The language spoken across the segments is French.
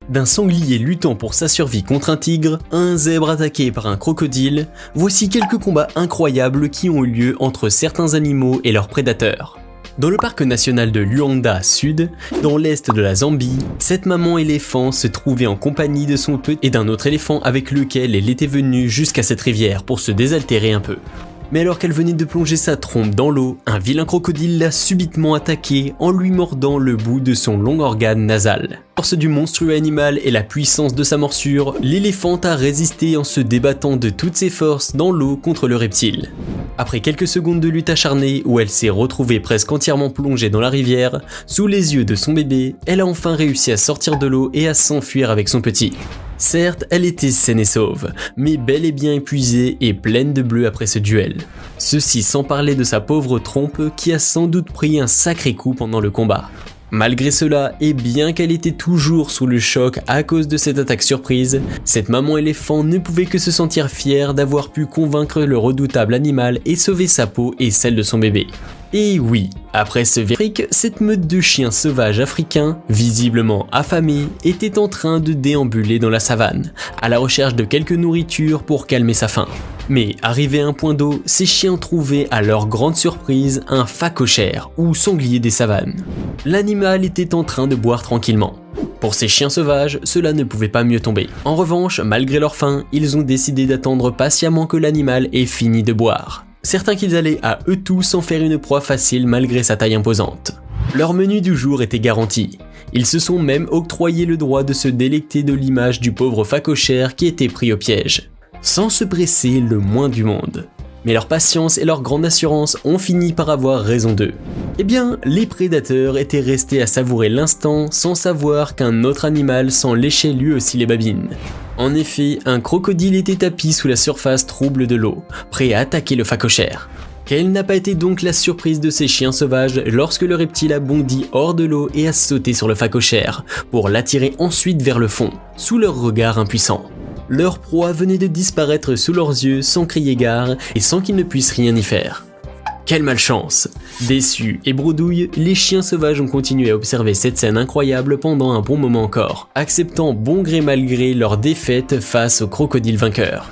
D'un sanglier luttant pour sa survie contre un tigre, à un zèbre attaqué par un crocodile, voici quelques combats incroyables qui ont eu lieu entre certains animaux et leurs prédateurs. Dans le parc national de Luanda Sud, dans l'est de la Zambie, cette maman éléphant se trouvait en compagnie de son petit et d'un autre éléphant avec lequel elle était venue jusqu'à cette rivière pour se désaltérer un peu. Mais alors qu'elle venait de plonger sa trompe dans l'eau, un vilain crocodile l'a subitement attaquée en lui mordant le bout de son long organe nasal. Force du monstrueux animal et la puissance de sa morsure, l'éléphant a résisté en se débattant de toutes ses forces dans l'eau contre le reptile. Après quelques secondes de lutte acharnée où elle s'est retrouvée presque entièrement plongée dans la rivière, sous les yeux de son bébé, elle a enfin réussi à sortir de l'eau et à s'enfuir avec son petit. Certes, elle était saine et sauve, mais bel et bien épuisée et pleine de bleu après ce duel. Ceci sans parler de sa pauvre trompe qui a sans doute pris un sacré coup pendant le combat. Malgré cela, et bien qu'elle était toujours sous le choc à cause de cette attaque surprise, cette maman éléphant ne pouvait que se sentir fière d'avoir pu convaincre le redoutable animal et sauver sa peau et celle de son bébé. Et oui, après ce vérifique, cette meute de chiens sauvages africains, visiblement affamés, était en train de déambuler dans la savane, à la recherche de quelques nourritures pour calmer sa faim. Mais arrivés à un point d'eau, ces chiens trouvaient à leur grande surprise un phacochère, ou sanglier des savanes. L'animal était en train de boire tranquillement. Pour ces chiens sauvages, cela ne pouvait pas mieux tomber. En revanche, malgré leur faim, ils ont décidé d'attendre patiemment que l'animal ait fini de boire. Certains qu'ils allaient à eux tous en faire une proie facile malgré sa taille imposante. Leur menu du jour était garanti. Ils se sont même octroyé le droit de se délecter de l'image du pauvre phacochère qui était pris au piège, sans se presser le moins du monde. Mais leur patience et leur grande assurance ont fini par avoir raison d'eux. Eh bien, les prédateurs étaient restés à savourer l'instant sans savoir qu'un autre animal s'en léchait lui aussi les babines. En effet, un crocodile était tapi sous la surface trouble de l'eau, prêt à attaquer le phacochère. Quelle n'a pas été donc la surprise de ces chiens sauvages lorsque le reptile a bondi hors de l'eau et a sauté sur le phacochère, pour l'attirer ensuite vers le fond, sous leur regard impuissant. Leur proie venait de disparaître sous leurs yeux sans crier gare et sans qu'ils ne puissent rien y faire. Quelle malchance! Déçus et bredouilles, les chiens sauvages ont continué à observer cette scène incroyable pendant un bon moment encore, acceptant bon gré mal gré leur défaite face au crocodile vainqueur.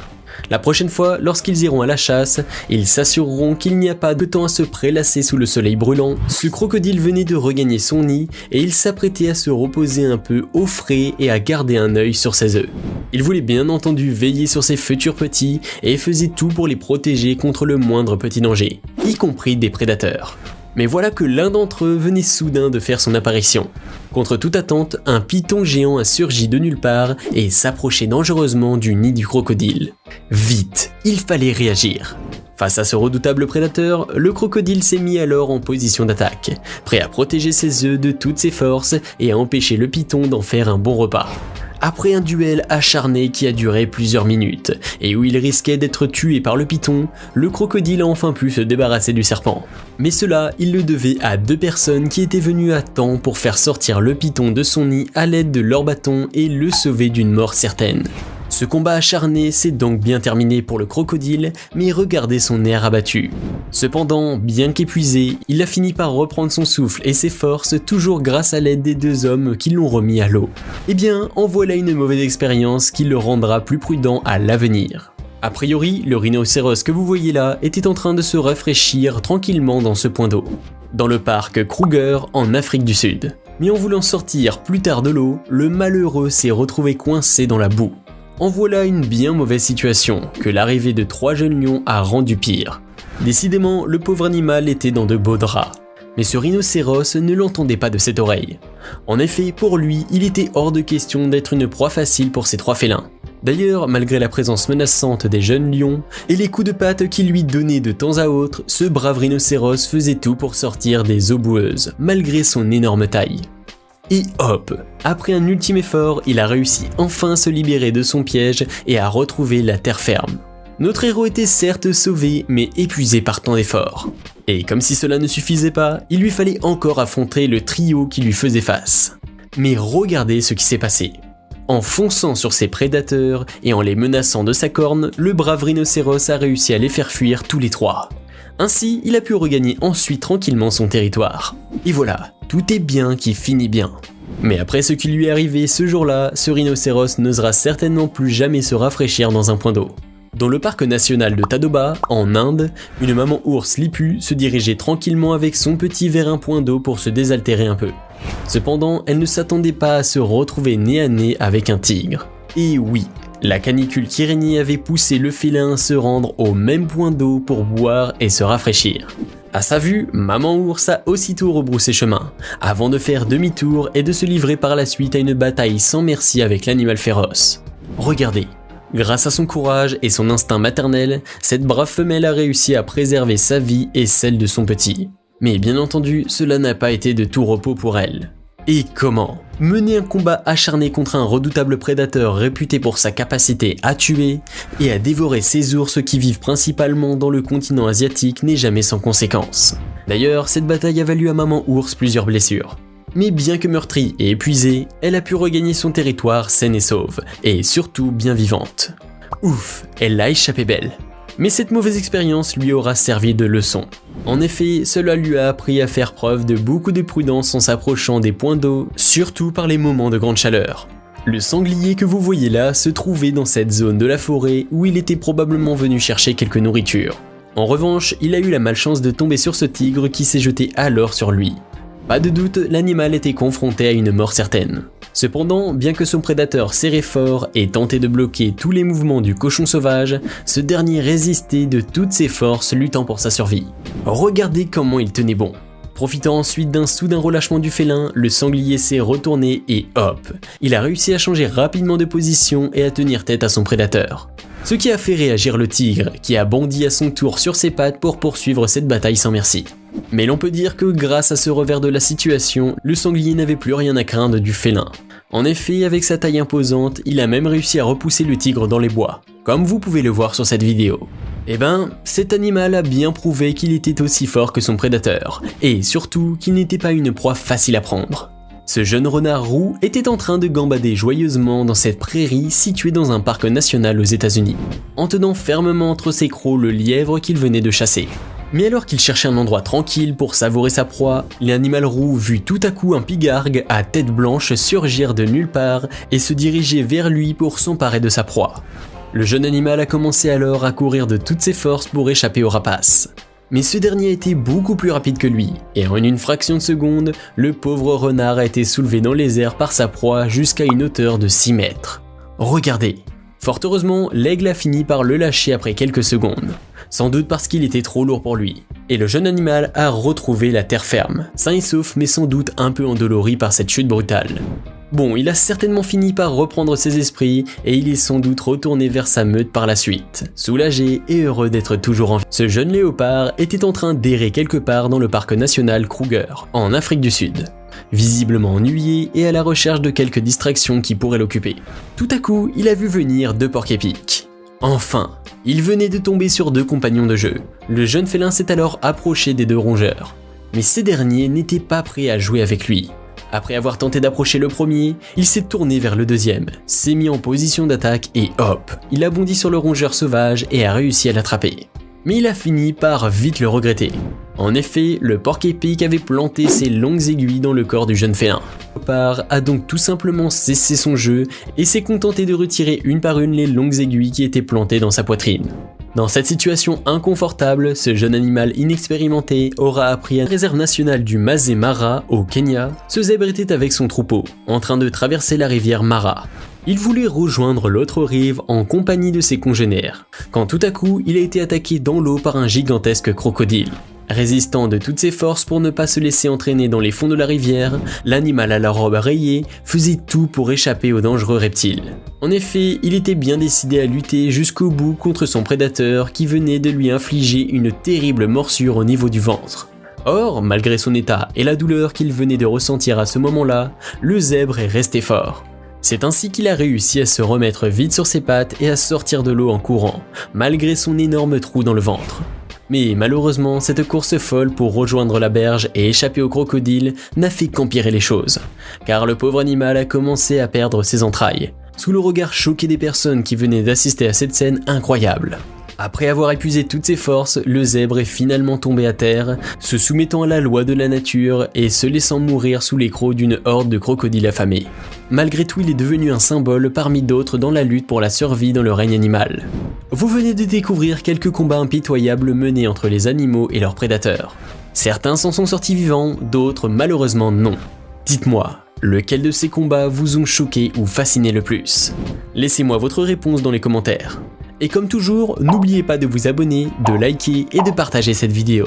La prochaine fois, lorsqu'ils iront à la chasse, ils s'assureront qu'il n'y a pas de temps à se prélasser sous le soleil brûlant. Ce crocodile venait de regagner son nid et il s'apprêtait à se reposer un peu au frais et à garder un œil sur ses œufs. Il voulait bien entendu veiller sur ses futurs petits et faisait tout pour les protéger contre le moindre petit danger, y compris des prédateurs. Mais voilà que l'un d'entre eux venait soudain de faire son apparition. Contre toute attente, un python géant a surgi de nulle part et s'approchait dangereusement du nid du crocodile. Vite, il fallait réagir. Face à ce redoutable prédateur, le crocodile s'est mis alors en position d'attaque, prêt à protéger ses œufs de toutes ses forces et à empêcher le python d'en faire un bon repas. Après un duel acharné qui a duré plusieurs minutes, et où il risquait d'être tué par le python, le crocodile a enfin pu se débarrasser du serpent. Mais cela, il le devait à deux personnes qui étaient venues à temps pour faire sortir le python de son nid à l'aide de leur bâton et le sauver d'une mort certaine. Ce combat acharné s'est donc bien terminé pour le crocodile, mais regardez son air abattu. Cependant, bien qu'épuisé, il a fini par reprendre son souffle et ses forces, toujours grâce à l'aide des deux hommes qui l'ont remis à l'eau. Eh bien, en voilà une mauvaise expérience qui le rendra plus prudent à l'avenir. A priori, le rhinocéros que vous voyez là était en train de se rafraîchir tranquillement dans ce point d'eau, dans le parc Kruger en Afrique du Sud. Mais en voulant sortir plus tard de l'eau, le malheureux s'est retrouvé coincé dans la boue. En voilà une bien mauvaise situation, que l'arrivée de 3 jeunes lions a rendu pire. Décidément, le pauvre animal était dans de beaux draps. Mais ce rhinocéros ne l'entendait pas de cette oreille. En effet, pour lui, il était hors de question d'être une proie facile pour ces 3 félins. D'ailleurs, malgré la présence menaçante des jeunes lions et les coups de patte qu'ils lui donnaient de temps à autre, ce brave rhinocéros faisait tout pour sortir des eaux boueuses, malgré son énorme taille. Et hop, après un ultime effort, il a réussi enfin à se libérer de son piège et à retrouver la terre ferme. Notre héros était certes sauvé, mais épuisé par tant d'efforts. Et comme si cela ne suffisait pas, il lui fallait encore affronter le trio qui lui faisait face. Mais regardez ce qui s'est passé. En fonçant sur ses prédateurs et en les menaçant de sa corne, le brave rhinocéros a réussi à les faire fuir tous les 3. Ainsi, il a pu regagner ensuite tranquillement son territoire. Et voilà, tout est bien qui finit bien. Mais après ce qui lui est arrivé ce jour-là, ce rhinocéros n'osera certainement plus jamais se rafraîchir dans un point d'eau. Dans le parc national de Tadoba, en Inde, une maman ours Lipu se dirigeait tranquillement avec son petit vers un point d'eau pour se désaltérer un peu. Cependant, elle ne s'attendait pas à se retrouver nez à nez avec un tigre. Et oui, la canicule qui régnait avait poussé le félin à se rendre au même point d'eau pour boire et se rafraîchir. À sa vue, maman ours a aussitôt rebroussé chemin, avant de faire demi-tour et de se livrer par la suite à une bataille sans merci avec l'animal féroce. Regardez. Grâce à son courage et son instinct maternel, cette brave femelle a réussi à préserver sa vie et celle de son petit. Mais bien entendu, cela n'a pas été de tout repos pour elle. Et comment? Mener un combat acharné contre un redoutable prédateur réputé pour sa capacité à tuer et à dévorer ces ours qui vivent principalement dans le continent asiatique n'est jamais sans conséquence. D'ailleurs, cette bataille a valu à maman ours plusieurs blessures. Mais bien que meurtrie et épuisée, elle a pu regagner son territoire saine et sauve, et surtout bien vivante. Ouf, elle a échappé belle. Mais cette mauvaise expérience lui aura servi de leçon. En effet, cela lui a appris à faire preuve de beaucoup de prudence en s'approchant des points d'eau, surtout par les moments de grande chaleur. Le sanglier que vous voyez là se trouvait dans cette zone de la forêt où il était probablement venu chercher quelque nourriture. En revanche, il a eu la malchance de tomber sur ce tigre qui s'est jeté alors sur lui. Pas de doute, l'animal était confronté à une mort certaine. Cependant, bien que son prédateur serrait fort et tentait de bloquer tous les mouvements du cochon sauvage, ce dernier résistait de toutes ses forces luttant pour sa survie. Regardez comment il tenait bon. Profitant ensuite d'un soudain relâchement du félin, le sanglier s'est retourné et hop, il a réussi à changer rapidement de position et à tenir tête à son prédateur. Ce qui a fait réagir le tigre, qui a bondi à son tour sur ses pattes pour poursuivre cette bataille sans merci. Mais l'on peut dire que grâce à ce revers de la situation, le sanglier n'avait plus rien à craindre du félin. En effet, avec sa taille imposante, il a même réussi à repousser le tigre dans les bois, comme vous pouvez le voir sur cette vidéo. Eh ben, cet animal a bien prouvé qu'il était aussi fort que son prédateur, et surtout qu'il n'était pas une proie facile à prendre. Ce jeune renard roux était en train de gambader joyeusement dans cette prairie située dans un parc national aux États-Unis, en tenant fermement entre ses crocs le lièvre qu'il venait de chasser. Mais alors qu'il cherchait un endroit tranquille pour savourer sa proie, l'animal roux vit tout à coup un pigargue à tête blanche surgir de nulle part et se diriger vers lui pour s'emparer de sa proie. Le jeune animal a commencé alors à courir de toutes ses forces pour échapper au rapace. Mais ce dernier a été beaucoup plus rapide que lui, et en une fraction de seconde, le pauvre renard a été soulevé dans les airs par sa proie jusqu'à une hauteur de 6 mètres. Regardez! Fort heureusement, l'aigle a fini par le lâcher après quelques secondes, sans doute parce qu'il était trop lourd pour lui, et le jeune animal a retrouvé la terre ferme, sain et sauf mais sans doute un peu endolori par cette chute brutale. Bon, il a certainement fini par reprendre ses esprits et il est sans doute retourné vers sa meute par la suite, soulagé et heureux d'être toujours en vie. Ce jeune léopard était en train d'errer quelque part dans le parc national Kruger, en Afrique du Sud, visiblement ennuyé et à la recherche de quelques distractions qui pourraient l'occuper. Tout à coup, il a vu venir 2 porcs-épics. Enfin, il venait de tomber sur 2 compagnons de jeu. Le jeune félin s'est alors approché des 2 rongeurs, mais ces derniers n'étaient pas prêts à jouer avec lui. Après avoir tenté d'approcher le premier, il s'est tourné vers le deuxième, s'est mis en position d'attaque et hop, il a bondi sur le rongeur sauvage et a réussi à l'attraper. Mais il a fini par vite le regretter. En effet, le porc-épic avait planté ses longues aiguilles dans le corps du jeune félin. Le léopard a donc tout simplement cessé son jeu et s'est contenté de retirer une par une les longues aiguilles qui étaient plantées dans sa poitrine. Dans cette situation inconfortable, ce jeune animal inexpérimenté aura appris à la réserve nationale du Masai Mara au Kenya. Ce zèbre était avec son troupeau, en train de traverser la rivière Mara. Il voulait rejoindre l'autre rive en compagnie de ses congénères, quand tout à coup il a été attaqué dans l'eau par un gigantesque crocodile. Résistant de toutes ses forces pour ne pas se laisser entraîner dans les fonds de la rivière, l'animal à la robe rayée faisait tout pour échapper au dangereux reptile. En effet, il était bien décidé à lutter jusqu'au bout contre son prédateur qui venait de lui infliger une terrible morsure au niveau du ventre. Or, malgré son état et la douleur qu'il venait de ressentir à ce moment-là, le zèbre est resté fort. C'est ainsi qu'il a réussi à se remettre vite sur ses pattes et à sortir de l'eau en courant, malgré son énorme trou dans le ventre. Mais malheureusement, cette course folle pour rejoindre la berge et échapper au crocodile n'a fait qu'empirer les choses, car le pauvre animal a commencé à perdre ses entrailles, sous le regard choqué des personnes qui venaient d'assister à cette scène incroyable. Après avoir épuisé toutes ses forces, le zèbre est finalement tombé à terre, se soumettant à la loi de la nature et se laissant mourir sous les crocs d'une horde de crocodiles affamés. Malgré tout, il est devenu un symbole parmi d'autres dans la lutte pour la survie dans le règne animal. Vous venez de découvrir quelques combats impitoyables menés entre les animaux et leurs prédateurs. Certains s'en sont sortis vivants, d'autres malheureusement non. Dites-moi, lequel de ces combats vous ont choqué ou fasciné le plus? Laissez-moi votre réponse dans les commentaires. Et comme toujours, n'oubliez pas de vous abonner, de liker et de partager cette vidéo.